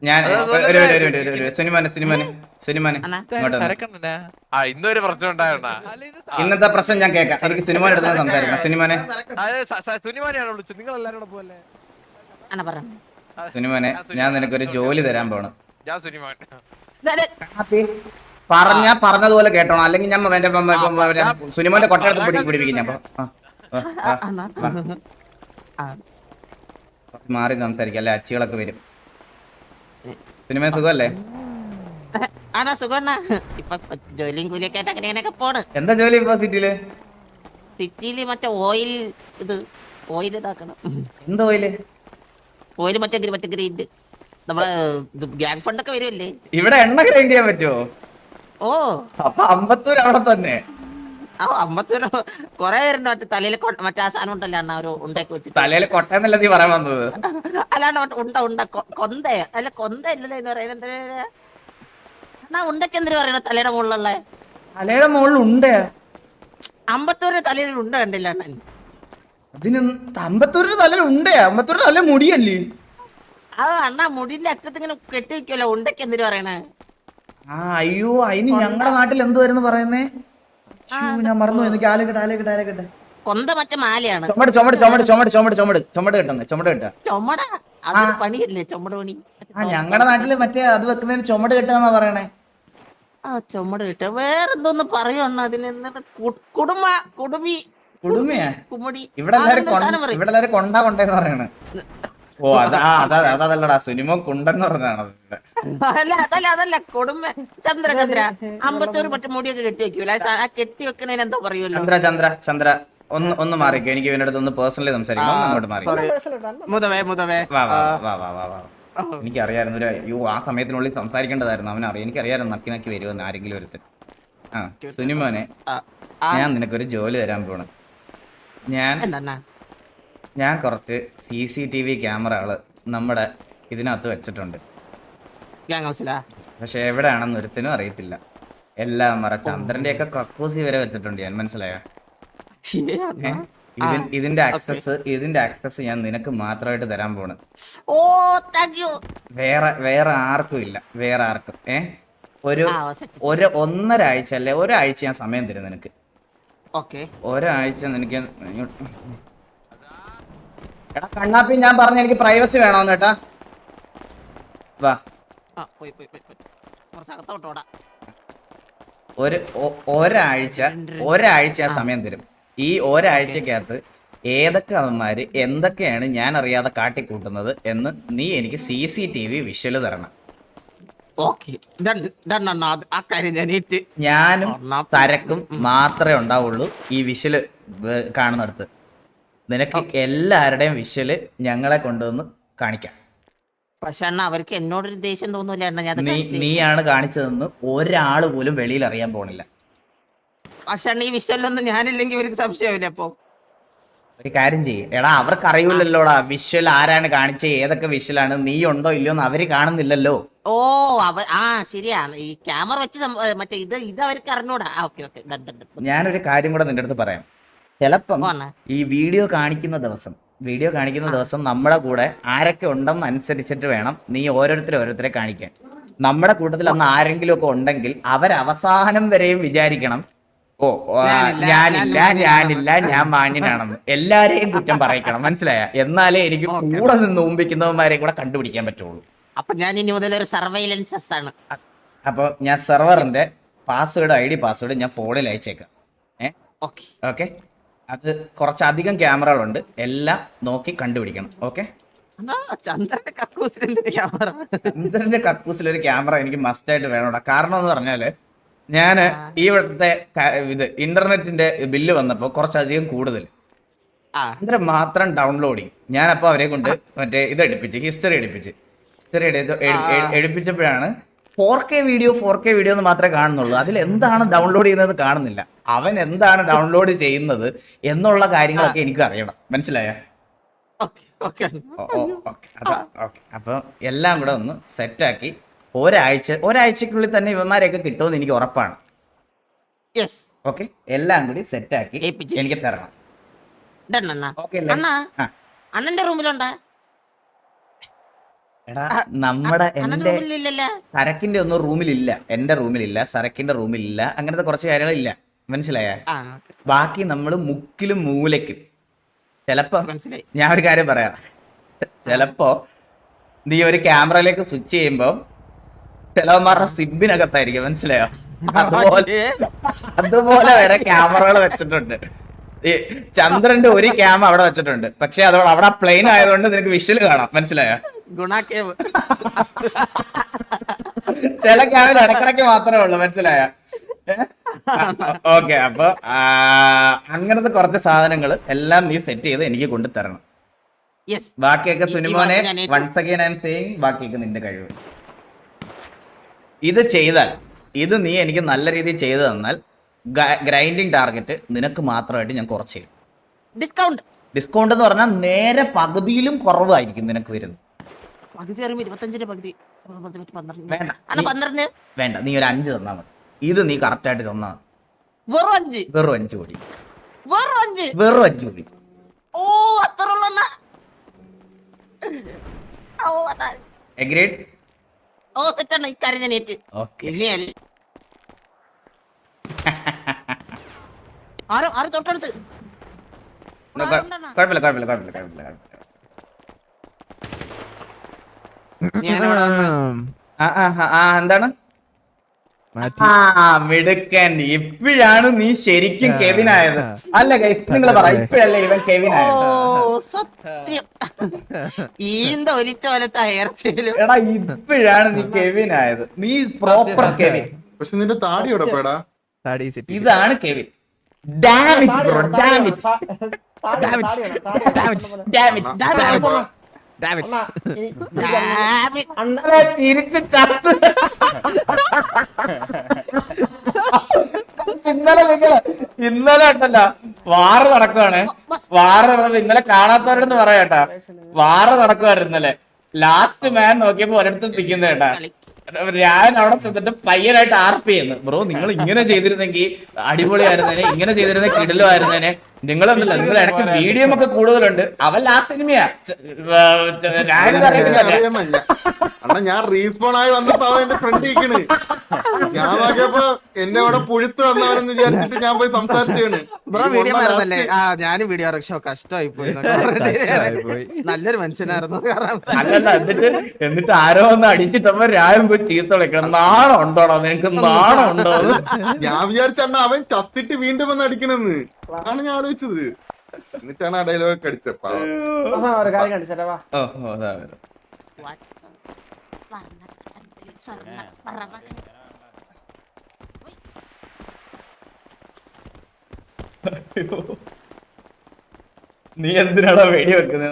ഞാൻ സിനിമനെ ഇന്നൊരു പ്രശ്നം ഉണ്ടായോണ്ടാ. ഇന്നത്തെ പ്രശ്നം ഞാൻ കേൾക്കാം. എനിക്ക് സിനിമ എടുത്ത് സംസാരിക്കണം. സിനിമനെ സുനിമാനെയാണ് വിളിച്ചത്. നിങ്ങൾ എല്ലാരും കൂടെ പോലെ. സിനിമനെ ഞാൻ നിനക്കൊരു ജോലി തരാൻ പോണ്. ഞാൻ സുനിമാൻ. പറഞ്ഞതുപോലെ കേട്ടോണം, അല്ലെങ്കിൽ ഞാൻ സുനിമോന്റെ കൊട്ടയെടുത്ത് പിടിപ്പിക്കും. ഞാൻ മാറി സംസാരിക്കാം, അല്ലെ അച്ചികളൊക്കെ വരും. സിനിമ സുഖമല്ലേ? ജോലിയും കൂലിയൊക്കെ ആയിട്ട് അങ്ങനെയൊക്കെ പോണ്. എന്താ ജോലി ഇപ്പൊ സിറ്റിയില്? സിറ്റിയില് മറ്റേ ഓയിൽ ഇതാക്കണം. എന്താ ഓയില്? ഓയില് മറ്റേ ഗ്രീൻഡ് നമ്മളെ ഗ്യാങ് ഫണ്ട് ഒക്കെ വരുമല്ലേ ഇവിടെ. എണ്ണ ഗ്രൈൻഡ് ചെയ്യാൻ പറ്റുമോ? ഓ അപ്പൊ അമ്പത്തൂർ അവിടെ തന്നെ. അമ്പത്തൂര് കൊറേ പേരുണ്ട്. മറ്റേ തലയിൽ മറ്റേ ആ സാധനം ഉണ്ടല്ലോ അണ്ണ, ഒരു ഉണ്ടാക്കി വെച്ചിട്ട്. തലയിൽ കൊട്ടയെന്നല്ല നീ പറയാൻ വന്നത്? അല്ലാണ്ട് ഉണ്ട കൊന്ത അല്ല, കൊന്ത ഇല്ലല്ലോ എന്ന് പറയുന്നത്. എന്നാ ഉണ്ടക്ക് എന്തിനു പറയണ തലയുടെ മുകളിലുള്ള? തലയുടെ മുകളിൽ ഉണ്ട്. അമ്പത്തൂര് തലയിൽ ഉണ്ട കണ്ടില്ല അണ്ണൻ? അതിന് അമ്പത്തൂരിന്റെ തലയിൽ ഉണ്ട്. അമ്പത്തൂരിന്റെ തല മുടിയല്ലേ? അണ്ണാ മുടിന്റെ അറ്റത്ത് ഇങ്ങനെ കെട്ടി വെക്കുമല്ലോ, ഉണ്ടക്ക് എന്തിനു പറയണേ? അയ്യോ, അതിന് ഞങ്ങളുടെ നാട്ടിൽ എന്തുവായിരുന്നു പറയുന്നേ? ഞാൻ മറന്നു. എനിക്ക് ആലോചിക്കട്ടെ. കൊന്ത മറ്റേ മാലയാണ്. ചുമട് കെട്ട. ചുമട അതൊരു പണിയല്ലേ? ചുമട് പണി. ഞങ്ങളുടെ നാട്ടില് മറ്റേ അത് വെക്കുന്നതിന് ചുമട് കെട്ടാന്നാ പറയണേ. ചുമട് കിട്ട വേറെന്തോന്ന് പറയണ അതിന്? കുടുമിയാ? കുമ്മടി. ഇവിടെ എല്ലാരും കൊണ്ടേന്ന് പറയണേ. ഓ അതല്ലടാ, സിനിമ കുണ്ടെന്ന് പറഞ്ഞാണ്. അതല്ല കൊടുമ. ചന്ദ്ര അമ്പത്തൂര് മറ്റേ മുടിയൊക്കെ കെട്ടി വെക്കൂല, ആ കെട്ടി വെക്കണേന് എന്തോ പറയുമല്ലോ. ചന്ദ്ര ഒന്ന് മാറിക്കോ. എനിക്ക് ഇവന്റെ അടുത്ത് ഒന്ന് പേഴ്സണലി സംസാരിക്കണം. അങ്ങോട്ട് മാറി. മുതവേ എനിക്കറിയായിരുന്നു ആ സമയത്തിനുള്ളിൽ സംസാരിക്കേണ്ടതായിരുന്നു. അവനറിയാം. എനിക്കറിയായിരുന്നു നക്കി വരുമെന്ന് ആരെങ്കിലും ഒരുത്തൻ. സുനിമോനെ, ഞാൻ നിനക്കൊരു ജോലി തരാൻ പോണ്. ഞാൻ കുറച്ച് CCTV ക്യാമറകള് നമ്മുടെ ഇതിനകത്ത് വെച്ചിട്ടുണ്ട്. പക്ഷെ എവിടെയാണെന്ന് ഒരുത്തിനും അറിയത്തില്ല. എല്ലാം ചന്ദ്രന്റെ ഒക്കെ കക്കൂസി വരെ വെച്ചിട്ടുണ്ട് ഞാൻ. മനസ്സിലായോ? ഇതിന്റെ ആക്സസ് ഞാൻ നിനക്ക് മാത്രമായിട്ട് തരാൻ പോണ്. വേറെ ആർക്കും ഇല്ല. വേറെ ആർക്കും. ഒന്നരാഴ്ച അല്ലെ ഒരാഴ്ച ഞാൻ സമയം തരും നിനക്ക്. ഒരാഴ്ച നിനക്ക്. എടാ കണ്ണാപ്പി, ഞാൻ പറഞ്ഞ എനിക്ക് പ്രൈവസി വേണോന്ന് കേട്ടാ. വാ, ഒരാഴ്ച സമയം തരും. ഈ ഒരാഴ്ചക്കകത്ത് ഏതൊക്കെ അവന്മാര് എന്തൊക്കെയാണ് ഞാൻ അറിയാതെ കാട്ടിക്കൂട്ടുന്നത് എന്ന് നീ എനിക്ക് CCTV വിഷ്വല് തരണം. ഞാനും തരക്കും മാത്രമേ ഉണ്ടാവുള്ളൂ ഈ വിഷ്വല് കാണുന്നിടത്ത്. നിനക്ക് എല്ലാവരുടെയും വിഷ്വല് ഞങ്ങളെ കൊണ്ടുവന്ന് കാണിക്കാം. പക്ഷെ അണ്ണ അവർക്ക് എന്നോടൊരു ദേഷ്യം തോന്നൂല. നീയാണ് കാണിച്ചതെന്ന് ഒരാള് പോലും വെളിയിൽ അറിയാൻ പോണില്ല. പക്ഷെ അണ്ണ ഈ വിഷ്വലൊന്നും ഞാനില്ലെങ്കിൽ ഇവർക്ക് സംശയമില്ല. അപ്പൊ ഒരു കാര്യം ചെയ്യും. എടാ, അവർക്ക് അറിയില്ലല്ലോടാ വിഷ്വൽ ആരാണ് കാണിച്ചത്, ഏതൊക്കെ വിഷ്വലാണ്, നീ ഉണ്ടോ ഇല്ലയോ എന്ന് അവര് കാണുന്നില്ലല്ലോ. ശരിയാണ്. ഈ ക്യാമറ വെച്ച് മറ്റേ ഇത് അവർക്ക് അറിഞ്ഞൂടാ. ഞാനൊരു കാര്യം കൂടെ നിന്റെ അടുത്ത് പറയാം. ചിലപ്പം ഈ വീഡിയോ കാണിക്കുന്ന ദിവസം നമ്മുടെ കൂടെ ആരൊക്കെ ഉണ്ടെന്ന് അനുസരിച്ചിട്ട് വേണം നീ ഓരോരുത്തരെ കാണിക്കാൻ. നമ്മുടെ കൂട്ടത്തിൽ അന്ന് ആരെങ്കിലും ഒക്കെ ഉണ്ടെങ്കിൽ അവരവസാനം വരെയും വിചാരിക്കണം, ഞാനില്ല, ഞാൻ മാന്യനാണെന്ന്. എല്ലാരെയും കുറ്റം പറയിക്കണം. മനസ്സിലായ? എന്നാലേ എനിക്ക് കൂടെ നിന്ന് ഊമ്പിക്കുന്നവന്മാരെ കൂടെ കണ്ടുപിടിക്കാൻ പറ്റുള്ളൂ. അപ്പൊ ഞാൻ ഇനി മുതൽ ഒരു സർവൈലൻസ് ആണ്. അപ്പൊ ഞാൻ സെർവറിന്റെ ID പാസ്വേഡ് ഞാൻ ഫോണിൽ അയച്ചേക്കാം. ഓക്കെ? അത് കുറച്ചധികം ക്യാമറകളുണ്ട്. എല്ലാം നോക്കി കണ്ടുപിടിക്കണം. ഓക്കെ? ചന്ദ്രന്റെ കക്കൂസിലൊരു ക്യാമറ എനിക്ക് മസ്റ്റായിട്ട് വേണോടാ. കാരണം എന്ന് പറഞ്ഞാല് ഞാന് ഈ ഇവിടുത്തെ ഇന്റർനെറ്റിന്റെ ബില്ല് വന്നപ്പോ കുറച്ചധികം കൂടുതൽ മാത്രം ഡൗൺലോഡിങ്. ഞാനപ്പോ അവരെ കൊണ്ട് മറ്റേ ഹിസ്റ്ററി എടുപ്പിച്ചപ്പോഴാണ് 4K വീഡിയോ എന്ന് മാത്രമേ കാണുന്നുള്ളൂ. അതിൽ എന്താണ് ഡൗൺലോഡ് ചെയ്യുന്നത് കാണുന്നില്ല. അവൻ എന്താണ് ഡൗൺലോഡ് ചെയ്യുന്നത് എന്നുള്ള കാര്യങ്ങളൊക്കെ എനിക്ക് അറിയണം. മനസ്സിലായോ? അപ്പൊ എല്ലാം കൂടെ ഒന്ന് സെറ്റാക്കി ഒരാഴ്ചക്കുള്ളിൽ തന്നെ ഇവന്മാരെയൊക്കെ കിട്ടുമെന്ന് എനിക്ക് ഉറപ്പാണ്. ഓക്കെ? എല്ലാം കൂടി സെറ്റാക്കി എനിക്ക് തരണം. അണ്ണന്റെ റൂമിലുണ്ടാ? എടാ നമ്മുടെ അണ്ണന്റെ എന്റെ റൂമിലില്ലല്ലോ. സരക്കിന്റെ ഒന്നും റൂമിലില്ല, എന്റെ റൂമിലില്ല, സരക്കിന്റെ റൂമിലില്ല, അങ്ങനത്തെ കുറച്ച് കാര്യങ്ങളില്ല. മനസ്സിലായ? ആ ബാക്കി നമ്മൾ മുക്കിലും മൂലയ്ക്കും. ചിലപ്പോ മനസ്സിലായി. ഞാൻ ഒരു കാര്യം പറയാം, ചിലപ്പോ നീ ഒരു ക്യാമറയിലേക്ക് സ്വിച്ച് ചെയ്യുമ്പോ ചിലവന്മാരുടെ സിബിനകത്തായിരിക്കും. മനസ്സിലായോ? അതുപോലെ വരെ ക്യാമറകൾ വെച്ചിട്ടുണ്ട്. ഈ ചന്ദ്രന്റെ ഒരു ക്യാമ അവിടെ വെച്ചിട്ടുണ്ട്, പക്ഷെ അതോടെ അവിടെ പ്ലെയിൻ ആയതുകൊണ്ട് നിനക്ക് വിഷ്വൽ കാണാം. മനസ്സിലായോ? ഗുണാക്കേവ്. ചില ക്യാമിൽ ഇടക്കിടക്ക് മാത്രമേ ഉള്ളൂ. മനസ്സിലായോ? ഓക്കെ, അപ്പൊ അങ്ങനത്തെ കുറച്ച് സാധനങ്ങൾ എല്ലാം നീ സെറ്റ് ചെയ്ത് എനിക്ക് കൊണ്ടുതരണം. Yes. ബാക്കിയൊക്കെ ഈ സുനിമോനെ വാക്ക് ഞാൻ ഏറ്റു. Once again I'm saying, ബാക്കിയൊക്കെ നിന്റെ കഴിവ്. ഇത് ചെയ്താൽ, ഇത് നീ എനിക്ക് നല്ല രീതിയിൽ ചെയ്തു തന്നാൽ ഗ്രൈൻഡിങ് ടാർഗറ്റ് നിനക്ക് മാത്രമായിട്ട് ഞാൻ കുറച്ച് ചെയ്യും. ഡിസ്കൗണ്ട് ഡിസ്കൗണ്ട് എന്ന് പറഞ്ഞാൽ നേരെ പകുതിയിലും കുറവായിരിക്കും നിനക്ക് വരുന്നത്. പകുതി അറിയുമ്പോ 25 പകുതി 12. വേണ്ട, അണ്ണാ 12. വേണ്ട, നീ ഒരു 5 തന്നാൽ മതി. ഇത് നീ കറക്റ്റ് ആയിട്ട് തന്നാൽ മതി. വെറും 5. വെറും 5 കോടി, വെറും 5. വെറും 5 കോടി. ഓ അത്ര ഉള്ളു അണ്ണാ. ഓ അതാ. എഗ്രീഡ്? ഓ സെറ്റാണ്. ഇക്കാര്യം ഞാൻ ഏറ്റ്. ഓക്കെ. ഇനിയല്ല. ആരോ തൊട്ടടുത്ത്. കുഴപ്പമില്ല, കുഴപ്പമില്ല, കുഴപ്പമില്ല, കുഴപ്പമില്ല. ഞാനവിടെ വന്ന് എന്താണ്? മിടുക്കൻ. ഇപ്പോഴാണ് നീ ശരിക്കും കെവിൻ ആയത്. അല്ല ഗൈസ്, നിങ്ങൾ പറ, ഇപ്പോഴല്ലേ ഇവൻ കെവിൻ ആയത്? ഓ സത്യം. ഈന്ത ഒലിച്ച പോലത്തെ ഹെയർ സ്റ്റൈലും. എടാ, ഇപ്പോഴാണ് നീ കെവിൻ ആയത്. നീ പ്രോപ്പർ കെവിൻ. പക്ഷെ നിന്റെ താടി എവിടെ പോയടാ? ഇതാണ് Kevin. Damn it, bro. Damn it. Damn it. Damn it. അണ്ണനെ തിരിച്ച് ചത്ത്. ഇന്നലെ ഉണ്ടല്ലോ വാറ് നടക്കുവാണ്. വാറ് നടന്നപ്പോ ഇന്നലെ കാണാത്തവരടുത്ത് പറയാട്ടാ, വാറ് നടക്കുവായിരുന്നു ഇന്നലെ. ലാസ്റ്റ് മാൻ നോക്കിയപ്പോ ഒരിടത്ത് നിൽക്കുന്ന കേട്ടാ, ഞാൻ അവിടെ ചെന്നിട്ട് പയ്യനായിട്ട് ആർപ്പ് ചെയ്യുന്നു. ബ്രോ, നിങ്ങൾ ഇങ്ങനെ ചെയ്തിരുന്നെങ്കിൽ അടിപൊളിയായിരുന്നേനെ, ഇങ്ങനെ ചെയ്തിരുന്നെങ്കിൽ കിടിലുമായിരുന്നേനെ. നിങ്ങളൊന്നുമില്ല, നിങ്ങൾ ഇടയ്ക്ക് വീഡിയോ ഒക്കെ കൂടുതലുണ്ട്. അവൻ ലാസ്റ്റ് സിനിമയാ. അണ്ണാ ഞാൻ റീസ്പോൺ ആയി വന്നപ്പോ അവൻ എന്റെ ഫ്രണ്ട് ഇരിക്കണ്. ഞാൻ നോക്കിയപ്പോ എന്റെ അവിടെ പുഴുത്ത് വന്നവരെന്ന് വിചാരിച്ചിട്ട് ഞാൻ പോയി സംസാരിച്ചാണ്. വീഡിയോ മാറുന്നല്ലേ? ഞാനും വീഡിയോ ഇറക്ഷോ കഷ്ടമായി പോയി. നല്ലൊരു മനുഷ്യനായിരുന്നു. അല്ലല്ല, എന്നിട്ട് ആരോ ഒന്ന് അടിച്ചിട്ടപ്പോ രായം പോയി ചീത്ത വിളിക്കണം. നാണം ഉണ്ടോടോ നിനക്ക്? നാണം ഉണ്ടോ? ഞാൻ വിചാരിച്ചണ്ണ അവൻ ചത്തിട്ട് വീണ്ടും വന്ന് അടിക്കണെന്ന്. അതാണ് ഞാൻ ആലോചിച്ചത്. എന്നിട്ടാണ് ആ ഡയലോഗ് അടിച്ചപ്പോ നീ എന്തിനാടാ വെടി വെക്കുന്നത്?